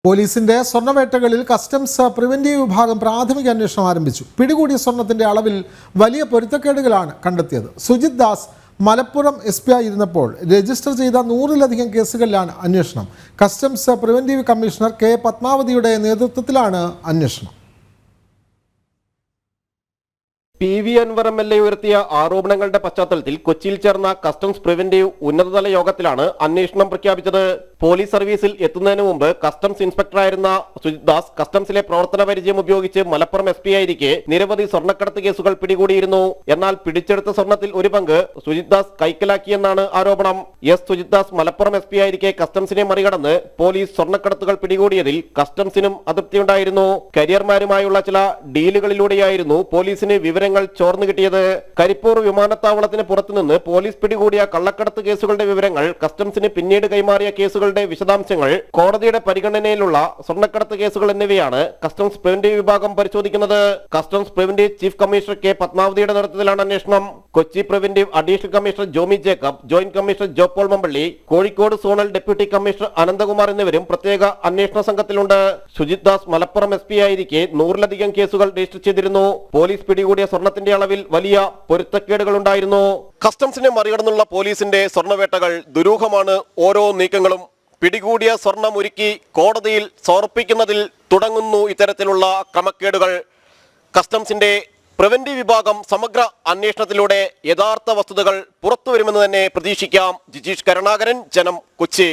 പോലീസിന്റെ സ്വർണ്ണവേട്ടകളിൽ customs preventive വിഭാഗം പ്രാഥമിക അന്വേഷണം ആരംഭിച്ചു. പിടികൂടിയ സ്വർണത്തിന്റെ അളവിൽ വലിയ പൊരുത്തക്കേടുകളാണ് കണ്ടെത്തിയത്. സുജിത് ദാസ് മലപ്പുറം SP ആയിരുന്നപ്പോൾ രജിസ്റ്റർ ചെയ്ത 100-ലധികം കേസുകളിലാണ് അന്വേഷണം. കസ്റ്റംസ് പ്രിവന്റീവ് കമ്മീഷണർ K പത്മാവതിയുടെ നേതൃത്വത്തിലാണ് അന്വേഷണം. PV അൻവർ MLA ഉയർത്തിയ ആരോപണങ്ങളുടെ പശ്ചാത്തലത്തിൽ കൊച്ചിയിൽ ചേർന്ന കസ്റ്റംസ് പ്രിവന്റീവ് ഉന്നതതല യോഗത്തിലാണ് അന്വേഷണം പ്രഖ്യാപിച്ചത്. പോലീസ് സർവീസിൽ എത്തുന്നതിന് മുമ്പ് കസ്റ്റംസ് ഇൻസ്പെക്ടറായിരുന്ന സുജിത് ദാസ് കസ്റ്റംസിലെ പ്രവർത്തന പരിചയം ഉപയോഗിച്ച് മലപ്പുറം SP ആയിരിക്കെ നിരവധി സ്വർണ്ണക്കടത്ത് കേസുകൾ പിടികൂടിയിരുന്നു. എന്നാൽ പിടിച്ചെടുത്ത സ്വർണത്തിൽ ഒരു പങ്ക് സുജിത് ദാസ് കൈക്കലാക്കിയെന്നാണ് ആരോപണം. സുജിത് ദാസ് മലപ്പുറം SP ആയിരിക്കെ കസ്റ്റംസിനെ മറികടന്ന് പോലീസ് സ്വർണ്ണക്കടത്തുകൾ പിടികൂടിയതിൽ കസ്റ്റംസിനും അതൃപ്തിയുണ്ടായിരുന്നു. കരിയർമാരുമായുള്ള ചില ഡീലുകളിലൂടെയായിരുന്നു പോലീസിന് വിവരങ്ങൾ ചോർന്നു കിട്ടിയത്. കരിപ്പൂർ വിമാനത്താവളത്തിന് പുറത്തുനിന്ന് പോലീസ് പിടികൂടിയ കള്ളക്കടത്ത് കേസുകളുടെ വിവരങ്ങൾ കസ്റ്റംസിന് പിന്നീട് കൈമാറിയ കേസുകളുടെ വിശദാംശങ്ങൾ, കോടതിയുടെ പരിഗണനയിലുള്ള സ്വർണ്ണക്കടത്ത് കേസുകൾ എന്നിവയാണ് കസ്റ്റംസ് പ്രിവന്റീവ് വിഭാഗം പരിശോധിക്കുന്നത്. Customs preventive chief commissioner K പത്മാവതിയുടെ നേതൃത്വത്തിലാണ് അന്വേഷണം. Kochi preventive additional commissioner Jomy Jacob, joint commissioner Jopaul Mampally, Kozhikode zonal deputy commissioner Ananthakumar എന്നിവരും പ്രത്യേക അന്വേഷണ സംഘത്തിലുണ്ട്. സുജിത് ദാസ് മലപ്പുറം SP ആയിരിക്കെ 100-ലധികം കേസുകൾ രജിസ്റ്റർ ചെയ്തിരുന്നു. പോലീസ് പിടികൂടിയ സ്വർണത്തിന്റെ അളവിൽ വലിയ പൊരുത്തക്കേടുകൾ ഉണ്ടായിരുന്നു. കസ്റ്റംസിനെ മറികടന്നുള്ള പോലീസിന്റെ സ്വർണ്ണവേട്ടകൾ ദുരൂഹമാണ്. ഓരോ നീക്കങ്ങളും പിടികൂടിയ സ്വർണം ഒരുക്കി കോടതിയിൽ സമർപ്പിക്കുന്നതിൽ തുടങ്ങുന്നു ഇത്തരത്തിലുള്ള ക്രമക്കേടുകൾ. കസ്റ്റംസിന്റെ പ്രിവന്റീവ് വിഭാഗം സമഗ്ര അന്വേഷണത്തിലൂടെ യഥാർത്ഥ വസ്തുതകൾ പുറത്തുവരുമെന്ന് തന്നെ പ്രതീക്ഷിക്കാം. ജിജീഷ് കരുണാകരൻ, ജനം, കൊച്ചി.